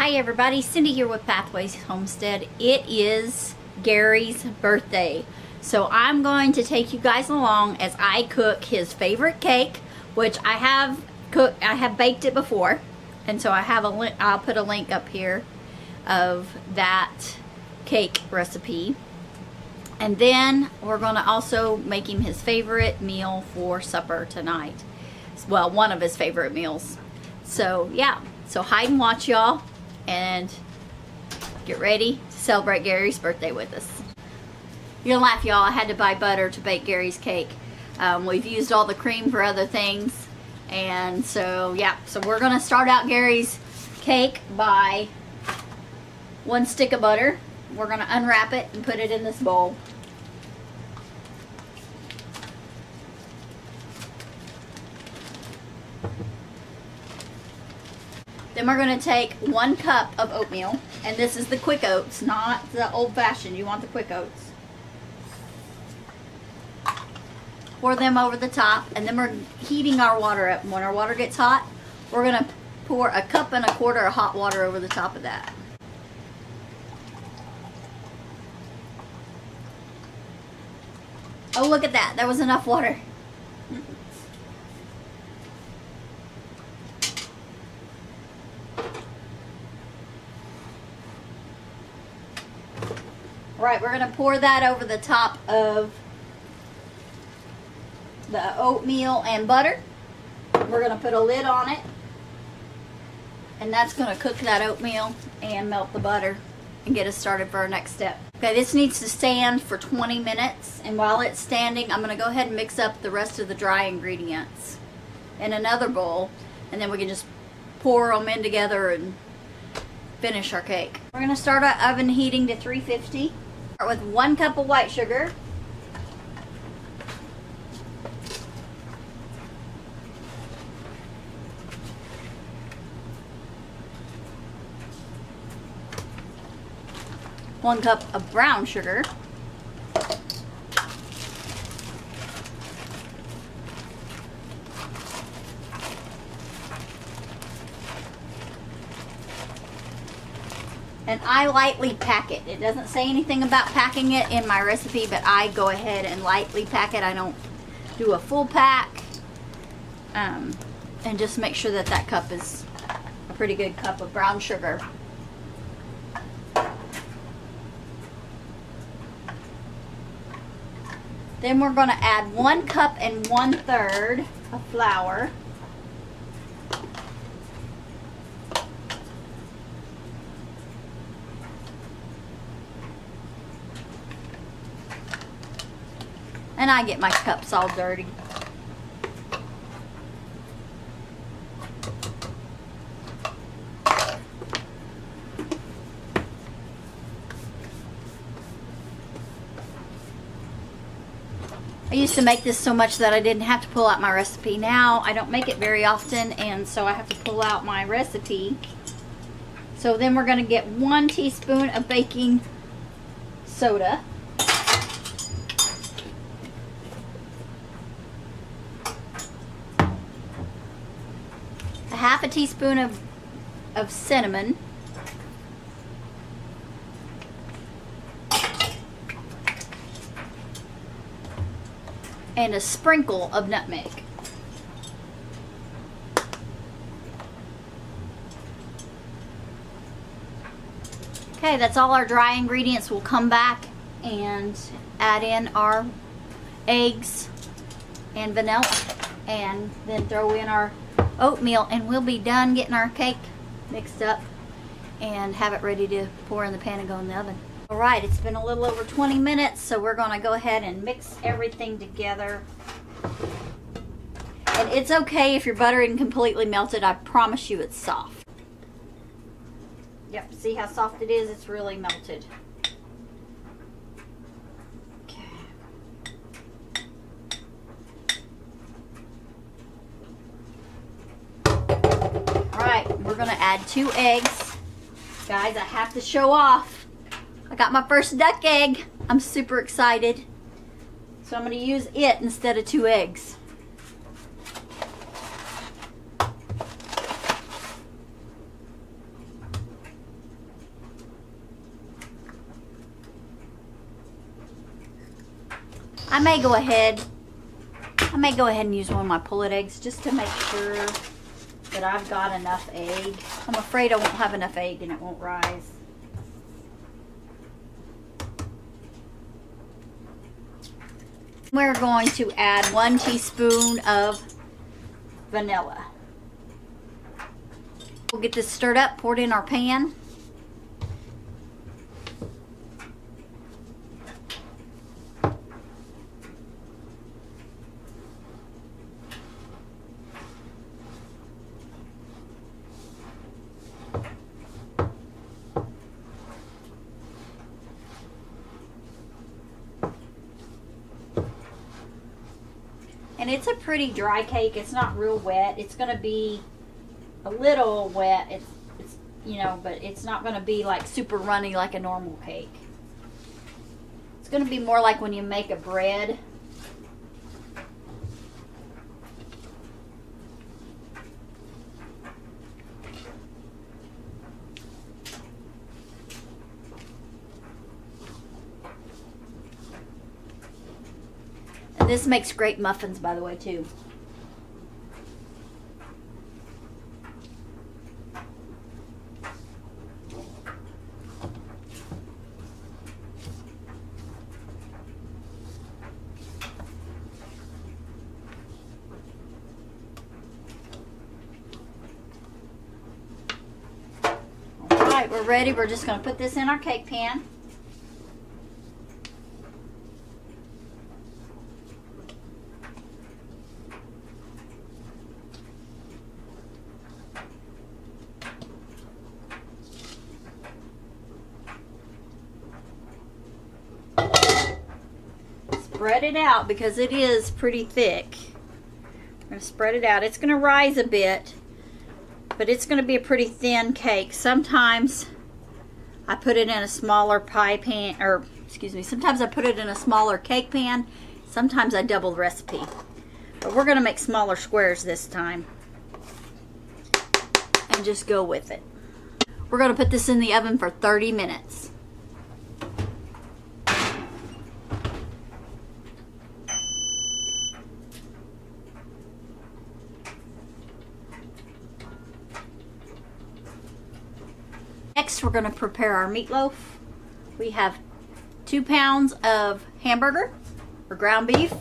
Hi everybody, Cindy here with Pathways Homestead. It is Gary's birthday, so I'm going to take you guys along as I cook his favorite cake, which I have baked it before, and so I'll put a link up here of that cake recipe. And then we're going to also make him his favorite meal for supper tonight. Well, one of his favorite meals. So yeah, so hide and watch, y'all, and get ready to celebrate Gary's birthday with us. You're gonna laugh, y'all. I had to buy butter to bake Gary's cake. We've used all the cream for other things, and so yeah, so we're gonna start out Gary's cake by 1 stick of butter. We're gonna unwrap it and put it in this bowl. Then we're going to take 1 cup of oatmeal, and this is the quick oats, not the old-fashioned. You want the quick oats. Pour them over the top, and then we're heating our water up. And when our water gets hot, we're going to pour 1.25 cups of hot water over the top of that. Oh, look at that. That was enough water. Right, we're going to pour that over the top of the oatmeal and butter. We're going to put a lid on it, and that's going to cook that oatmeal and melt the butter and get us started for our next step. Okay, this needs to stand for 20 minutes, and while it's standing, I'm going to go ahead and mix up the rest of the dry ingredients in another bowl, and then we can just pour them in together and finish our cake. We're going to start our oven heating to 350. Start with 1 cup of white sugar. One cup of brown sugar. And I lightly pack it. It doesn't say anything about packing it in my recipe, but I go ahead and lightly pack it. I don't do a full pack. And just make sure that that cup is a pretty good cup of brown sugar. Then we're going to add 1 cup and 1/3 of flour. And I get my cups all dirty. I used to make this so much that I didn't have to pull out my recipe. Now I don't make it very often, and so I have to pull out my recipe. So then we're going to get 1 teaspoon of baking soda. A 1/2 teaspoon of cinnamon. And a sprinkle of nutmeg. Okay, that's all our dry ingredients. We'll come back and add in our eggs and vanilla, and then throw in our oatmeal, and we'll be done getting our cake mixed up and have it ready to pour in the pan and go in the oven. Alright, it's been a little over 20 minutes, so we're going to go ahead and mix everything together. And it's okay if your butter isn't completely melted. I promise you it's soft. Yep, see how soft it is? It's really melted. Alright, we're going to add 2 eggs. Guys, I have to show off. I got my first duck egg. I'm super excited. So I'm going to use it instead of 2 eggs. I may go ahead and use one of my pullet eggs just to make sure that I've got enough egg. I'm afraid I won't have enough egg and it won't rise. We're going to add 1 teaspoon of vanilla. We'll get this stirred up, poured in our pan. And it's a pretty dry cake. It's not real wet. It's going to be a little wet. It's you know, but it's not going to be like super runny like a normal cake. It's going to be more like when you make a bread. This makes great muffins, by the way, too. All right, we're ready. We're just going to put this in our cake pan. Spread it out because it is pretty thick. I'm going to spread it out. It's going to rise a bit, but it's going to be a pretty thin cake. Sometimes I put it in a smaller pie pan, or excuse me, sometimes I put it in a smaller cake pan. Sometimes I double the recipe. But we're going to make smaller squares this time and just go with it. We're going to put this in the oven for 30 minutes. Next, we're going to prepare our meatloaf. We have 2 pounds of hamburger or ground beef.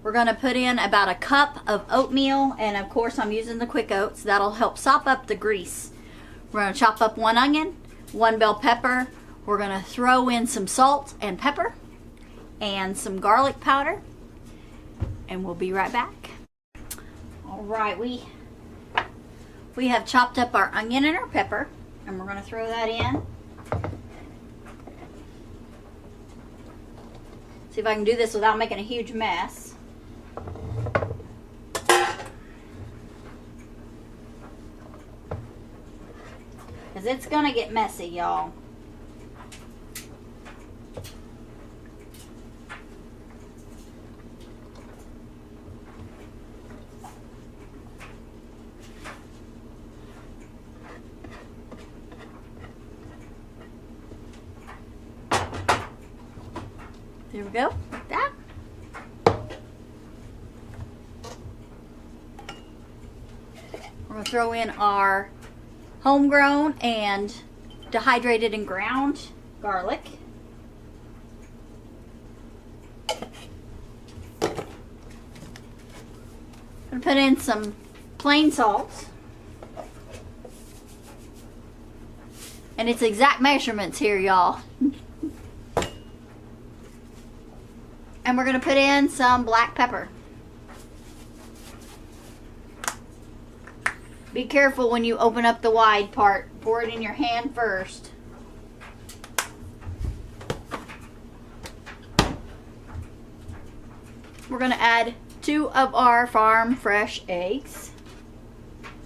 We're going to put in about a cup of oatmeal, and of course I'm using the quick oats. That'll help sop up the grease. We're going to chop up 1 onion, 1 bell pepper. We're going to throw in some salt and pepper and some garlic powder, and we'll be right back. All right, we have chopped up our onion and our pepper, and we're going to throw that in. See if I can do this without making a huge mess. Because it's going to get messy, y'all. There we go, like that. We're going to throw in our homegrown and dehydrated and ground garlic. I'm going to put in some plain salt. And it's exact measurements here, y'all. And we're going to put in some black pepper. Be careful when you open up the wide part. Pour it in your hand first. We're going to add 2 of our farm fresh eggs.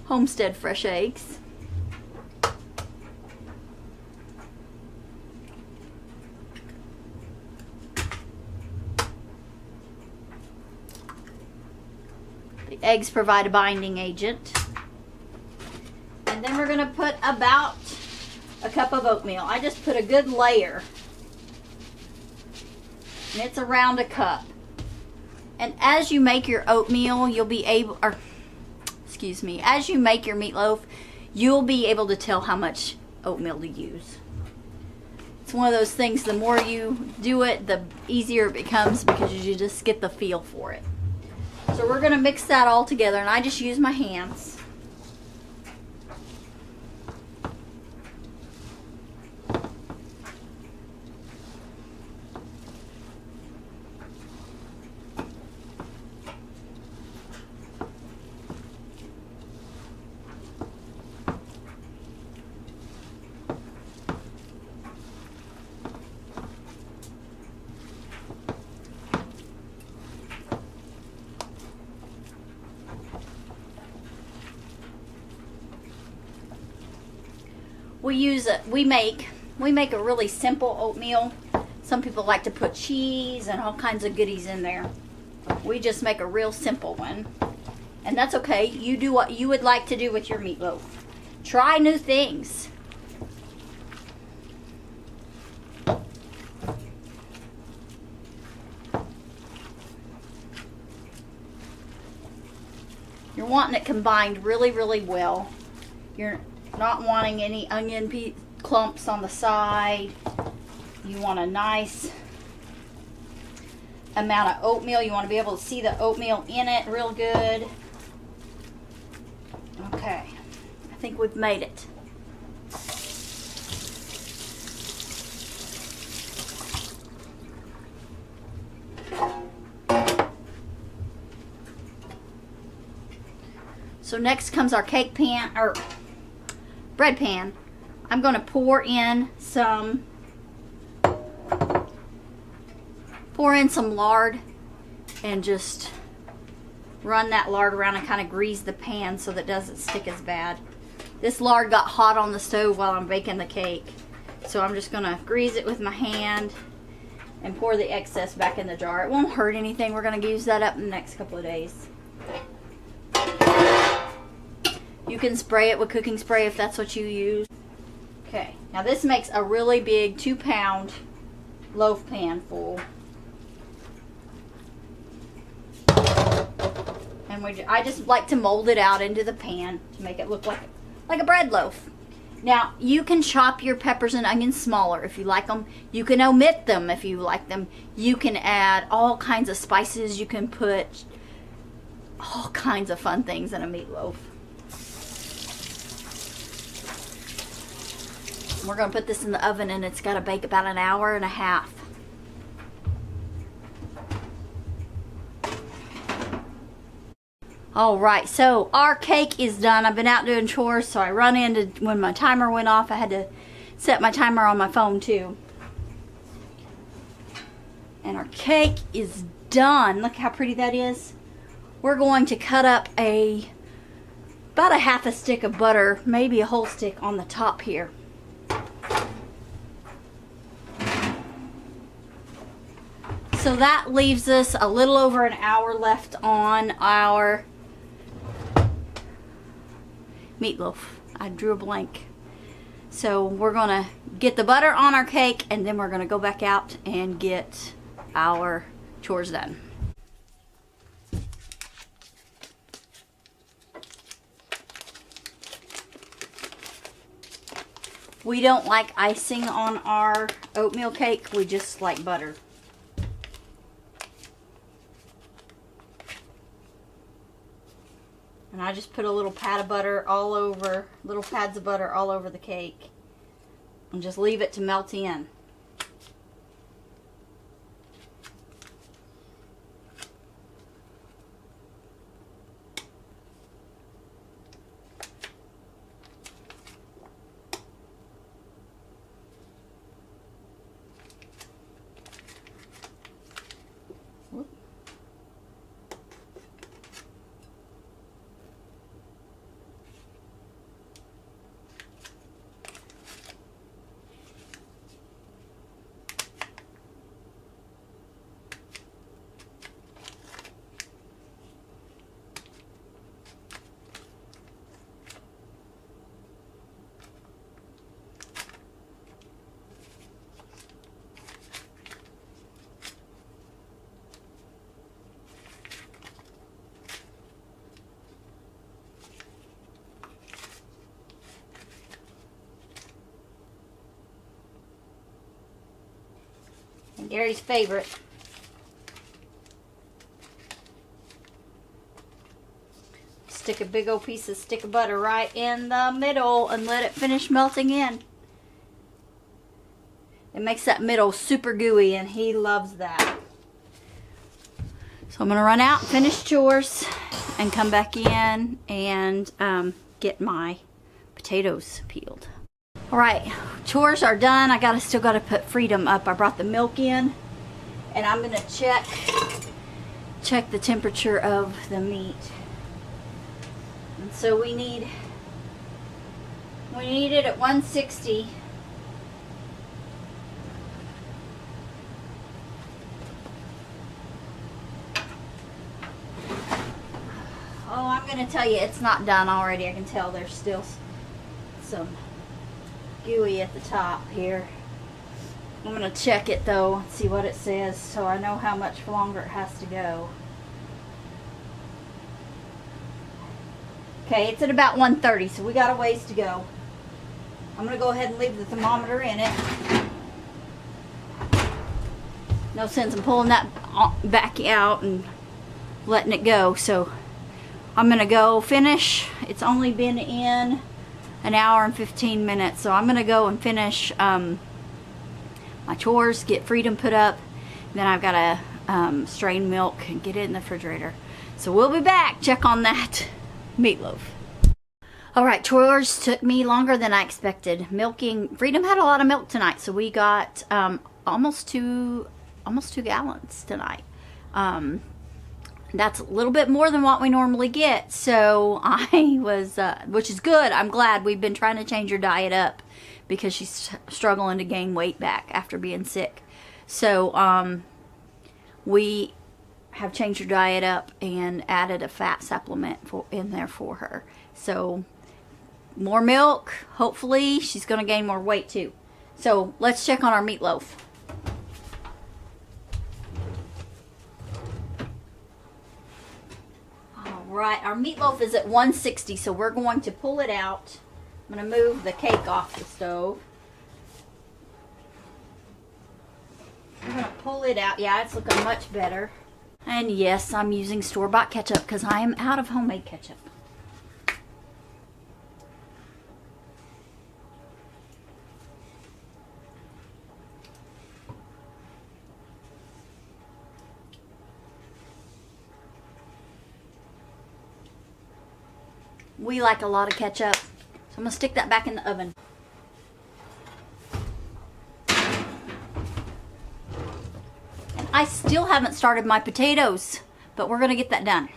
Homestead fresh eggs. The eggs provide a binding agent. And then we're going to put about a cup of oatmeal. I just put a good layer. And it's around a cup. And as you make your oatmeal, you'll be able, or excuse me, as you make your meatloaf, you'll be able to tell how much oatmeal to use. It's one of those things, the more you do it, the easier it becomes because you just get the feel for it. So we're gonna mix that all together, and I just use my hands. We make a really simple oatmeal. Some people like to put cheese and all kinds of goodies in there. We just make a real simple one. And that's okay. You do what you would like to do with your meatloaf. Try new things. You're wanting it combined really, really well. You're not wanting any onion clumps on the side. You want a nice amount of oatmeal. You want to be able to see the oatmeal in it real good. Okay, I think we've made it. So next comes our cake pan, or bread pan. I'm going to pour in some lard and just run that lard around and kind of grease the pan so that it doesn't stick as bad. This lard got hot on the stove while I'm baking the cake, so I'm just going to grease it with my hand and pour the excess back in the jar. It won't hurt anything. We're going to use that up in the next couple of days. You can spray it with cooking spray if that's what you use. Okay, now this makes a really big 2-pound loaf pan full. And I just like to mold it out into the pan to make it look like a bread loaf. Now, you can chop your peppers and onions smaller if you like them. You can omit them if you like them. You can add all kinds of spices. You can put all kinds of fun things in a meatloaf. We're going to put this in the oven, and it's got to bake about 1.5 hours. Alright, so our cake is done. I've been out doing chores, so I run into, when my timer went off, I had to set my timer on my phone too. And our cake is done. Look how pretty that is. We're going to cut up about 1/2 stick of butter, maybe a whole stick on the top here. So that leaves us a little over 1 hour left on our meatloaf. I drew a blank. So we're going to get the butter on our cake, and then we're going to go back out and get our chores done. We don't like icing on our oatmeal cake. We just like butter. And I just put a little pat of butter all over, little pads of butter all over the cake. And just leave it to melt in. Gary's favorite. Stick a big old piece of stick of butter right in the middle and let it finish melting in. It makes that middle super gooey and he loves that. So I'm going to run out, finish chores, and come back in and get my potatoes peeled. Alright, chores are done. I still got to put Freedom up. I brought the milk in and I'm going to check the temperature of the meat. And so we need it at 160. Oh, I'm going to tell you it's not done already. I can tell there's still some gooey at the top here. I'm going to check it though and see what it says so I know how much longer it has to go. Okay, it's at about 130, so we got a ways to go. I'm going to go ahead and leave the thermometer in it. No sense in pulling that back out and letting it go, so I'm going to go finish. It's only been in an hour and 15 minutes, so I'm going to go and finish my chores, get Freedom put up, then I've got to strain milk and get it in the refrigerator. So we'll be back, check on that meatloaf. Alright, chores took me longer than I expected. Freedom had a lot of milk tonight, so we got almost 2 gallons tonight. That's a little bit more than what we normally get, so I was, which is good. I'm glad. We've been trying to change her diet up because she's struggling to gain weight back after being sick. So we have changed her diet up and added a fat supplement in there for her. So more milk. Hopefully she's going to gain more weight too. So let's check on our meatloaf. Alright, our meatloaf is at 160, so we're going to pull it out. I'm going to move the cake off the stove. I'm going to pull it out. Yeah, it's looking much better. And yes, I'm using store-bought ketchup because I am out of homemade ketchup. We like a lot of ketchup, so I'm going to stick that back in the oven. And I still haven't started my potatoes, but we're going to get that done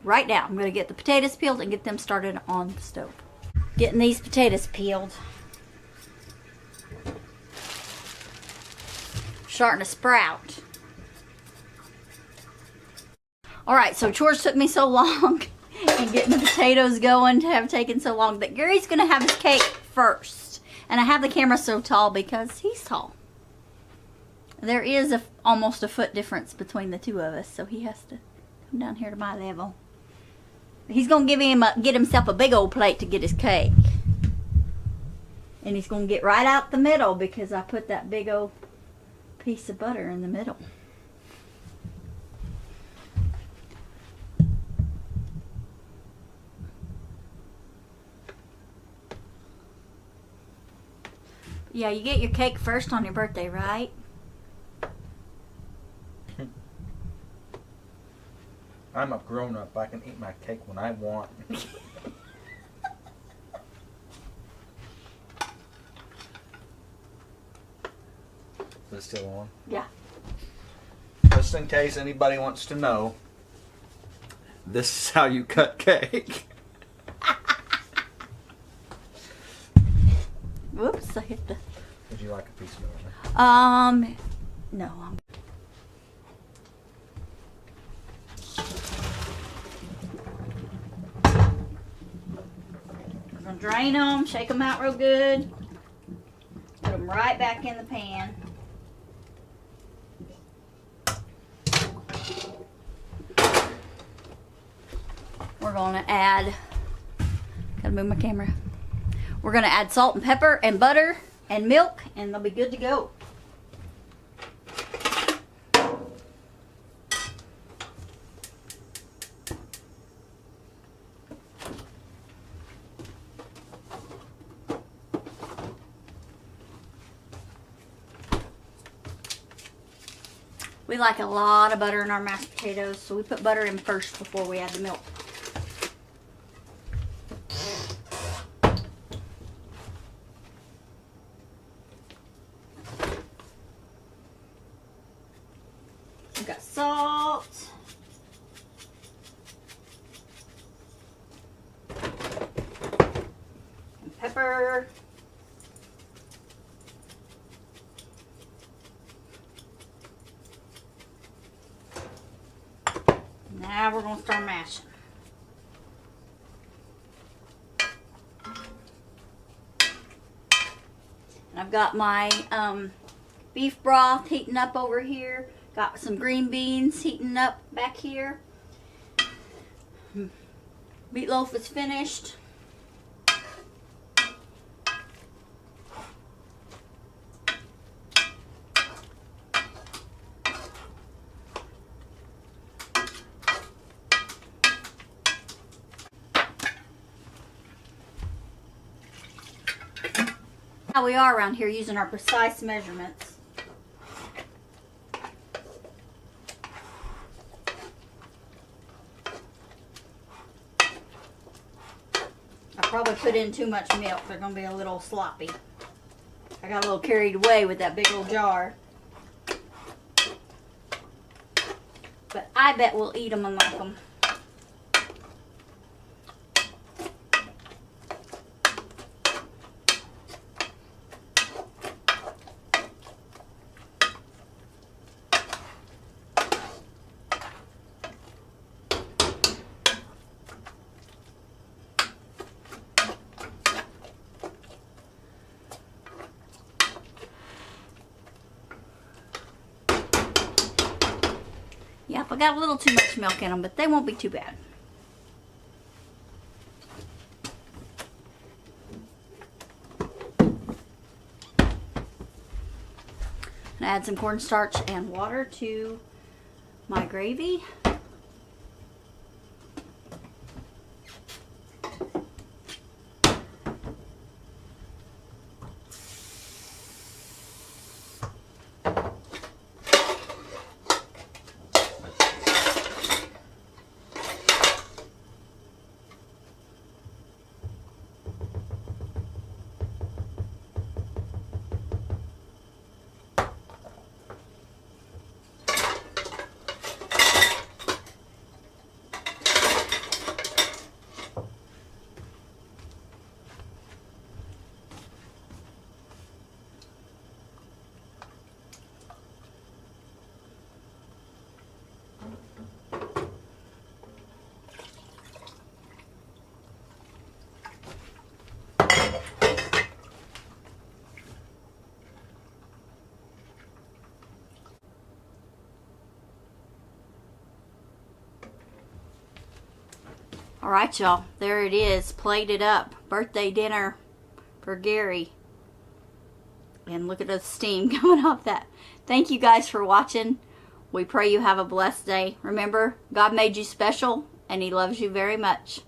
right now. I'm going to get the potatoes peeled and get them started on the stove. Getting these potatoes peeled. Starting to sprout. Alright, so chores took me so long. And getting the potatoes going to have taken so long that Gary's going to have his cake first. And I have the camera so tall because he's tall. There is almost a foot difference between the two of us, so he has to come down here to my level. He's going to get himself a big old plate to get his cake. And he's going to get right out the middle because I put that big old piece of butter in the middle. Yeah, you get your cake first on your birthday, right? I'm a grown-up. I can eat my cake when I want. Is it still on? Yeah. Just in case anybody wants to know, this is how you cut cake. Whoops, I hit the... Would you like a piece more? No. We're going to drain them, shake them out real good. Put them right back in the pan. We're going to add... Gotta move my camera. We're going to add salt and pepper and butter and milk, and they'll be good to go. We like a lot of butter in our mashed potatoes, so we put butter in first before we add the milk. We've got salt. And pepper. Now we're going to start mashing. And I've got my beef broth heating up over here. Got some green beans heating up back here. Meatloaf is finished. How we are around here using our precise measurements. I probably put in too much milk. They're going to be a little sloppy. I got a little carried away with that big old jar. But I bet we'll eat them and like them. Yep, I got a little too much milk in them, but they won't be too bad. And add some cornstarch and water to my gravy. Alright, y'all, there it is, plated up. Birthday dinner for Gary. And look at the steam coming off that. Thank you guys for watching. We pray you have a blessed day. Remember, God made you special and He loves you very much.